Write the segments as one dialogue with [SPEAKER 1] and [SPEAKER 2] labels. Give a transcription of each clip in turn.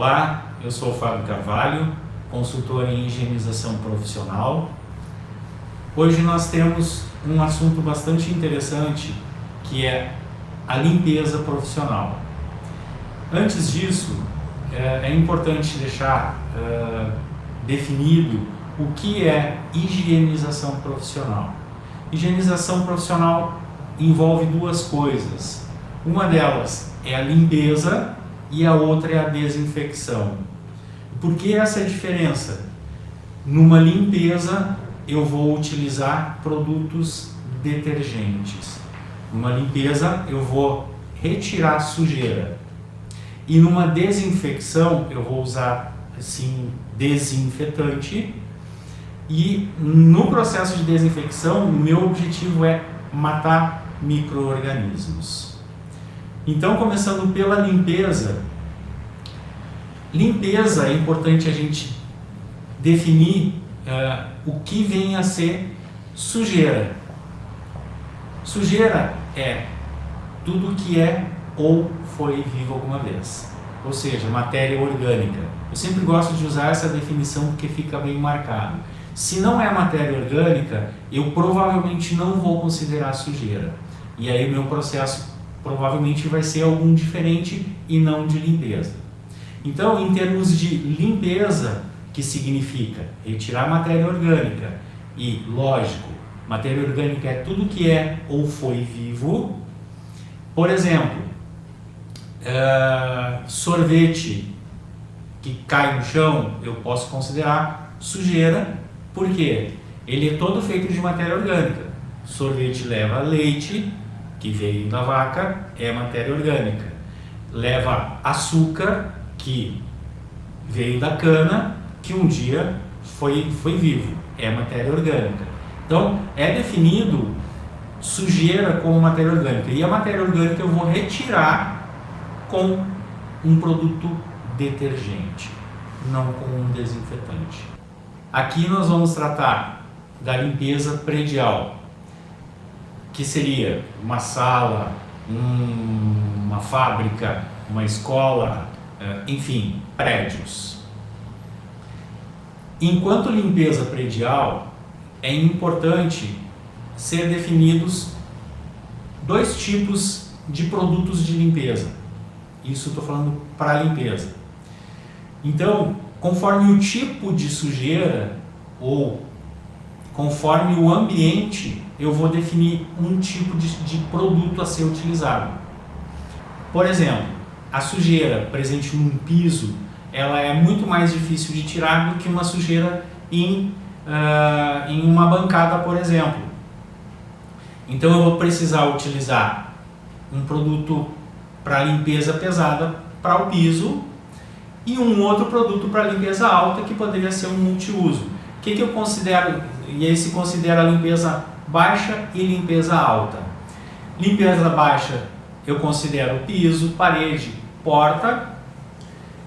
[SPEAKER 1] Olá, eu sou o Fábio Carvalho, consultor em higienização profissional. Hoje nós temos um assunto bastante interessante, que é a limpeza profissional. Antes disso, é importante deixar definido o que é higienização profissional. Higienização profissional envolve duas coisas. Uma delas é a limpeza e a outra é a desinfecção. Por que essa diferença? Numa limpeza eu vou utilizar produtos detergentes. Numa limpeza eu vou retirar sujeira. E numa desinfecção eu vou usar assim desinfetante. E no processo de desinfecção o meu objetivo é matar micro-organismos. Então, começando pela limpeza. Limpeza, é importante a gente definir o que vem a ser sujeira. Sujeira é tudo que é ou foi vivo alguma vez, ou seja, matéria orgânica. Eu sempre gosto de usar essa definição porque fica bem marcado. Se não é matéria orgânica, eu provavelmente não vou considerar sujeira. E aí o meu processo provavelmente vai ser algum diferente e não de limpeza. Então, em termos de limpeza, que significa retirar matéria orgânica, e lógico, matéria orgânica é tudo que é ou foi vivo. Por exemplo, sorvete que cai no chão, eu posso considerar sujeira, porque ele é todo feito de matéria orgânica. Sorvete leva leite, que veio da vaca, é matéria orgânica. Leva açúcar, que veio da cana, que um dia foi vivo, é matéria orgânica. Então, é definido sujeira como matéria orgânica. E a matéria orgânica eu vou retirar com um produto detergente, não com um desinfetante. Aqui nós vamos tratar da limpeza predial, que seria uma sala, uma fábrica, uma escola, enfim, prédios. Enquanto limpeza predial, é importante ser definidos dois tipos de produtos de limpeza. Isso estou falando para limpeza. Então, conforme o tipo de sujeira ou conforme o ambiente, eu vou definir um tipo de produto a ser utilizado. Por exemplo, a sujeira presente num piso, ela é muito mais difícil de tirar do que uma sujeira em uma bancada, por exemplo. Então eu vou precisar utilizar um produto para limpeza pesada para o piso e um outro produto para limpeza alta, que poderia ser um multiuso. O que eu considero, e aí se considera limpeza baixa e limpeza alta. Limpeza baixa eu considero piso, parede, porta,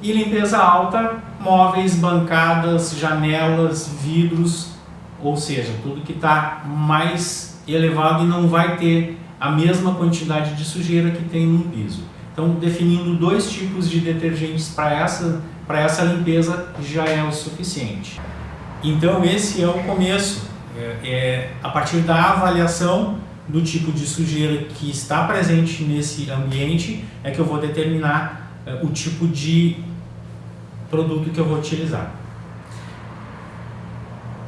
[SPEAKER 1] e limpeza alta, móveis, bancadas, janelas, vidros, ou seja, tudo que está mais elevado e não vai ter a mesma quantidade de sujeira que tem no piso. Então, definindo dois tipos de detergentes para essa limpeza já é o suficiente. Então, esse é o começo. A partir da avaliação do tipo de sujeira que está presente nesse ambiente, é que eu vou determinar o tipo de produto que eu vou utilizar.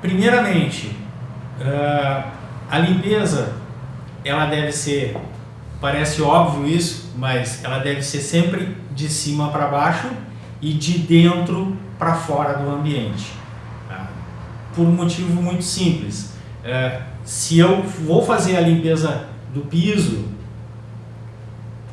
[SPEAKER 1] Primeiramente, a limpeza, ela deve ser, parece óbvio isso, mas ela deve ser sempre de cima para baixo e de dentro para fora do ambiente. Por um motivo muito simples. Se eu vou fazer a limpeza do piso,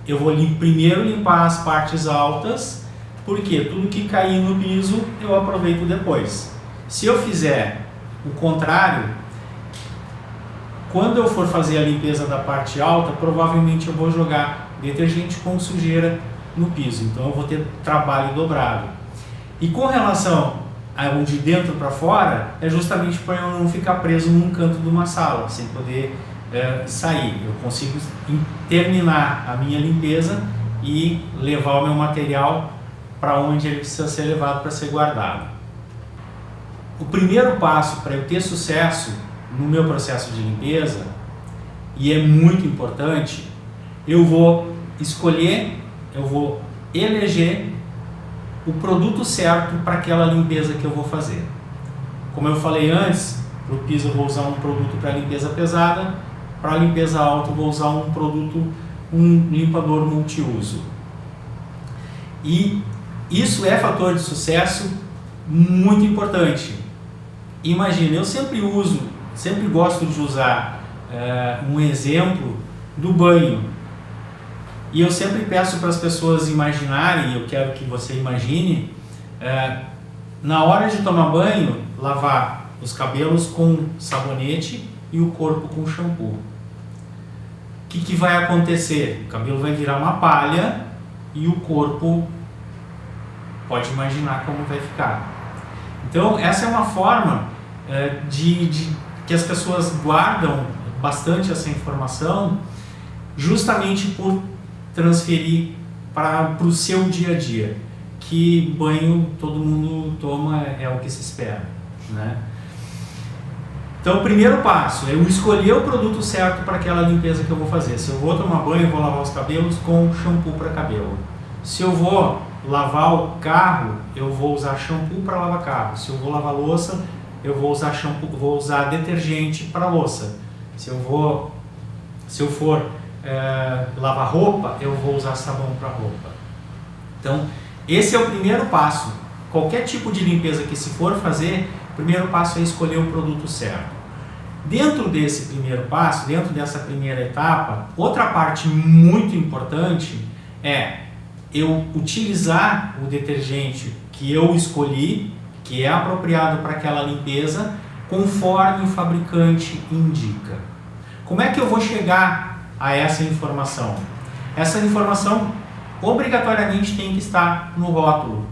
[SPEAKER 1] eu vou primeiro limpar as partes altas, porque tudo que cair no piso eu aproveito depois. Se eu fizer o contrário, quando eu for fazer a limpeza da parte alta, provavelmente eu vou jogar detergente com sujeira no piso, então eu vou ter trabalho dobrado. E com relação ao de dentro para fora, é justamente para eu não ficar preso num canto de uma sala, sem poder sair. Eu consigo terminar a minha limpeza e levar o meu material para onde ele precisa ser levado para ser guardado. O primeiro passo para eu ter sucesso no meu processo de limpeza, e é muito importante, eu vou escolher, eu vou eleger o produto certo para aquela limpeza que eu vou fazer. Como eu falei antes, para o piso eu vou usar um produto para limpeza pesada, para a limpeza alta eu vou usar um produto, um limpador multiuso. E isso é fator de sucesso muito importante. Imagina, eu sempre gosto de usar um exemplo do banho. E eu sempre peço para as pessoas imaginarem, eu quero que você imagine, na hora de tomar banho, lavar os cabelos com sabonete e o corpo com shampoo. O que vai acontecer? O cabelo vai virar uma palha e o corpo, pode imaginar como vai ficar. Então, essa é uma forma que as pessoas guardam bastante essa informação, justamente por transferir para o seu dia a dia, que banho todo mundo toma, é o que se espera, né? Então, o primeiro passo é eu escolher o produto certo para aquela limpeza que eu vou fazer. Se eu vou tomar banho, eu vou lavar os cabelos com shampoo para cabelo. Se eu vou lavar o carro, eu vou usar shampoo para lavar carro. Se eu vou lavar louça, eu vou usar shampoo, vou usar detergente para louça. Se eu for lavar roupa, eu vou usar sabão para roupa. Então, esse é o primeiro passo. Qualquer tipo de limpeza que se for fazer, o primeiro passo é escolher o produto certo. Dentro desse primeiro passo, dentro dessa primeira etapa, outra parte muito importante é eu utilizar o detergente que eu escolhi, que é apropriado para aquela limpeza, conforme o fabricante indica. Como é que eu vou chegar a essa informação? Essa informação obrigatoriamente tem que estar no rótulo.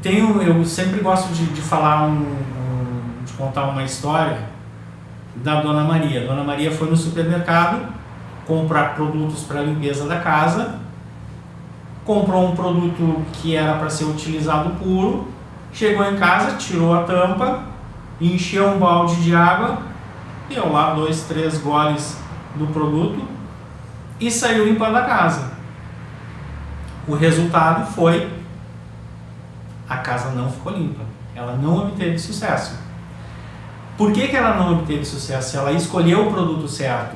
[SPEAKER 1] Eu sempre gosto de falar, de contar uma história da Dona Maria. Dona Maria foi no supermercado comprar produtos para a limpeza da casa, comprou um produto que era para ser utilizado puro, chegou em casa, tirou a tampa, encheu um balde de água, deu lá 2, 3 goles do produto e saiu limpando a casa. O resultado foi: a casa não ficou limpa, ela não obteve sucesso. Por que ela não obteve sucesso? Ela escolheu o produto certo,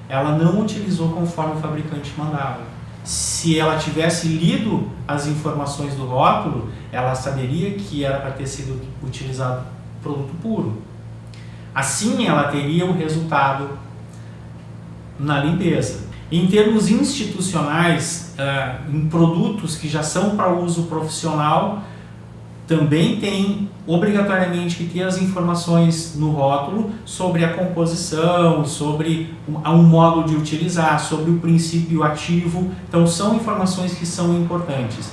[SPEAKER 1] ela não utilizou conforme o fabricante mandava. Se ela tivesse lido as informações do rótulo, ela saberia que era para ter sido utilizado produto puro. Assim ela teria o resultado na limpeza. Em termos institucionais, em produtos que já são para uso profissional, também tem obrigatoriamente que ter as informações no rótulo sobre a composição, sobre um modo de utilizar, sobre o princípio ativo. Então são informações que são importantes.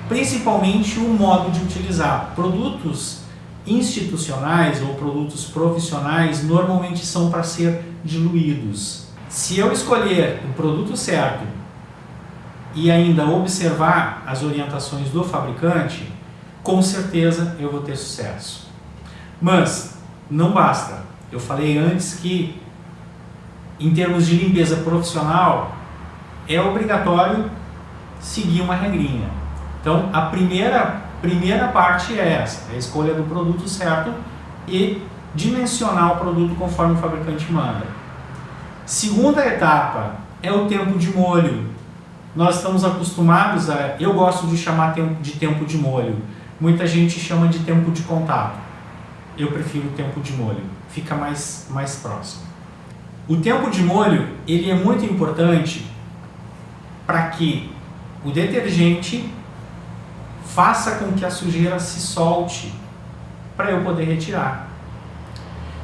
[SPEAKER 1] Principalmente o modo de utilizar. Produtos institucionais ou produtos profissionais normalmente são para ser diluídos. Se eu escolher o produto certo e ainda observar as orientações do fabricante, com certeza eu vou ter sucesso. Mas não basta. Eu falei antes que, em termos de limpeza profissional, é obrigatório seguir uma regrinha. Então, a primeira parte é essa, é a escolha do produto certo e dimensionar o produto conforme o fabricante manda. Segunda etapa é o tempo de molho. Nós estamos acostumados eu gosto de chamar de tempo de molho. Muita gente chama de tempo de contato. Eu prefiro o tempo de molho, fica mais próximo. O tempo de molho, ele é muito importante para que o detergente faça com que a sujeira se solte para eu poder retirar.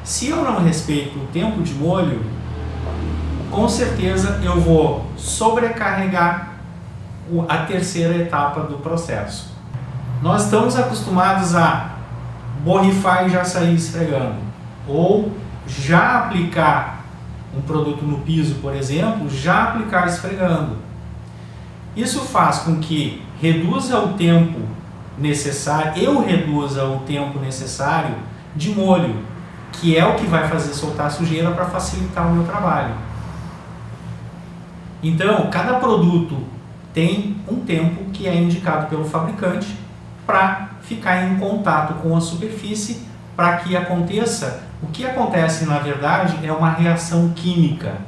[SPEAKER 1] Se eu não respeito o tempo de molho, com certeza eu vou sobrecarregar a terceira etapa do processo. Nós estamos acostumados a borrifar e já sair esfregando, ou já aplicar um produto no piso, por exemplo, já aplicar esfregando. Isso faz com que reduza o tempo necessário, eu reduza o tempo necessário de molho, que é o que vai fazer soltar a sujeira para facilitar o meu trabalho. Então, cada produto tem um tempo que é indicado pelo fabricante para ficar em contato com a superfície, para que aconteça. O que acontece, na verdade, é uma reação química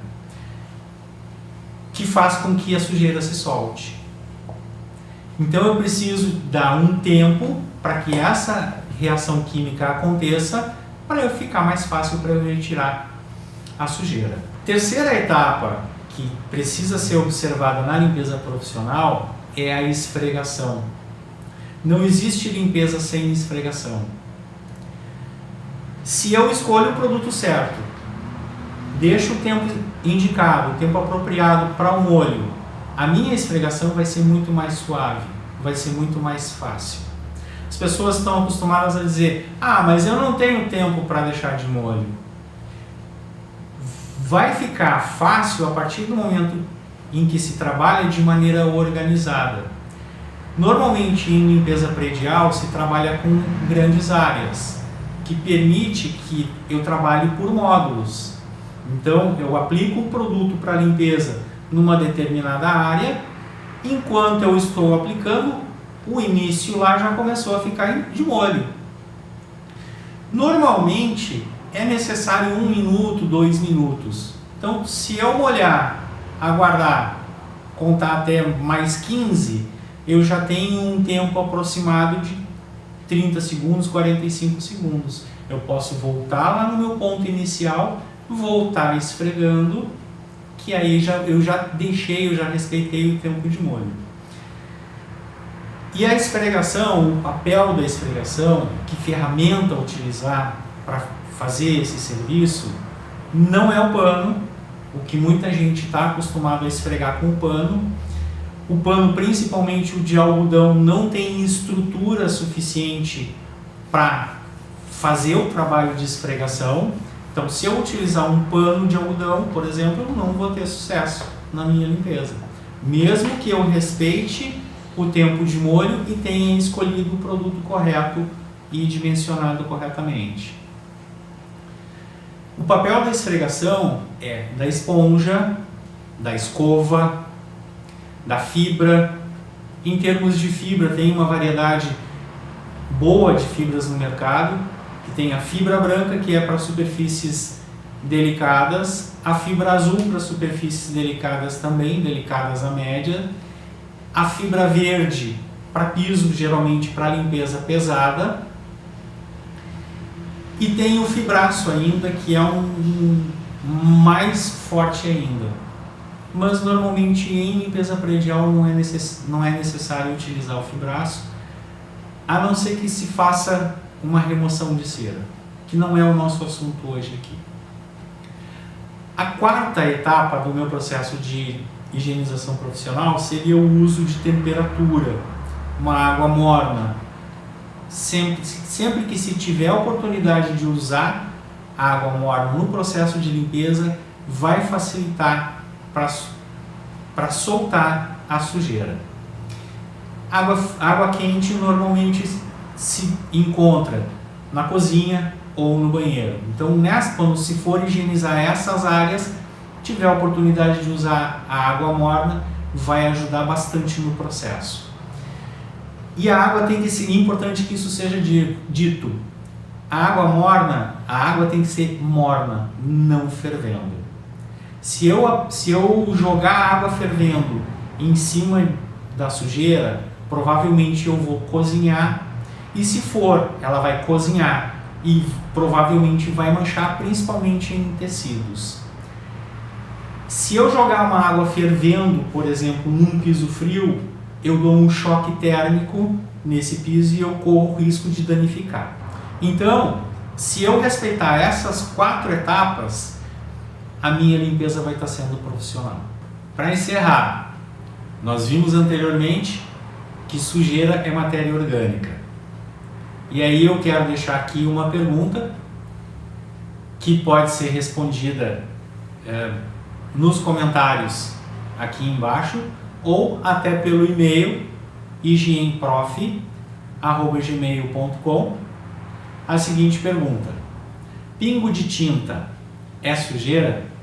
[SPEAKER 1] que faz com que a sujeira se solte. Então eu preciso dar um tempo para que essa reação química aconteça, para eu ficar mais fácil para eu retirar a sujeira. Terceira etapa que precisa ser observada na limpeza profissional é a esfregação. Não existe limpeza sem esfregação. Se eu escolho o produto certo, deixo o tempo indicado, o tempo apropriado para o molho, a minha esfregação vai ser muito mais suave, vai ser muito mais fácil. As pessoas estão acostumadas a dizer: ah, mas eu não tenho tempo para deixar de molho. Vai ficar fácil a partir do momento em que se trabalha de maneira organizada. Normalmente em limpeza predial se trabalha com grandes áreas, que permite que eu trabalhe por módulos. Então eu aplico um produto para limpeza numa determinada área, enquanto eu estou aplicando, o início lá já começou a ficar de molho. Normalmente é necessário 1 minuto, 2 minutos. Então, se eu molhar, aguardar, contar até mais 15, eu já tenho um tempo aproximado de 30 segundos, 45 segundos. Eu posso voltar lá no meu ponto inicial, voltar esfregando, que aí eu já respeitei o tempo de molho. E a esfregação, o papel da esfregação, que ferramenta utilizar para fazer esse serviço, não é o pano, o que muita gente está acostumado a esfregar com o pano. O pano, principalmente o de algodão, não tem estrutura suficiente para fazer o trabalho de esfregação. Então, se eu utilizar um pano de algodão, por exemplo, eu não vou ter sucesso na minha limpeza. Mesmo que eu respeite o tempo de molho e tenha escolhido o produto correto e dimensionado corretamente. O papel da esfregação é da esponja, da escova, da fibra. Em termos de fibra, tem uma variedade boa de fibras no mercado, que tem a fibra branca, que é para superfícies delicadas, a fibra azul para superfícies delicadas também, delicadas a média, a fibra verde para piso, geralmente para limpeza pesada, e tem o fibraço ainda, que é um mais forte ainda. Mas normalmente em limpeza predial não é necessário utilizar o fibraço, a não ser que se faça uma remoção de cera, que não é o nosso assunto hoje aqui. A quarta etapa do meu processo de higienização profissional seria o uso de temperatura, uma água morna. Sempre que se tiver a oportunidade de usar a água morna no processo de limpeza, vai facilitar para soltar a sujeira. Água quente normalmente se encontra na cozinha ou no banheiro. Então, quando se for higienizar essas áreas, tiver a oportunidade de usar a água morna, vai ajudar bastante no processo. E a água tem que ser, importante que isso seja dito, a água morna, a água tem que ser morna, não fervendo. Se eu jogar a água fervendo em cima da sujeira, provavelmente eu vou cozinhar, e se for, ela vai cozinhar e provavelmente vai manchar, principalmente em tecidos. Se eu jogar uma água fervendo, por exemplo, num piso frio, eu dou um choque térmico nesse piso e eu corro o risco de danificar. Então, se eu respeitar essas 4 etapas, a minha limpeza vai estar sendo profissional. Para encerrar, nós vimos anteriormente que sujeira é matéria orgânica. E aí eu quero deixar aqui uma pergunta que pode ser respondida nos comentários aqui embaixo, ou até pelo e-mail higienprof@gmail.com a seguinte pergunta: pingo de tinta é sujeira?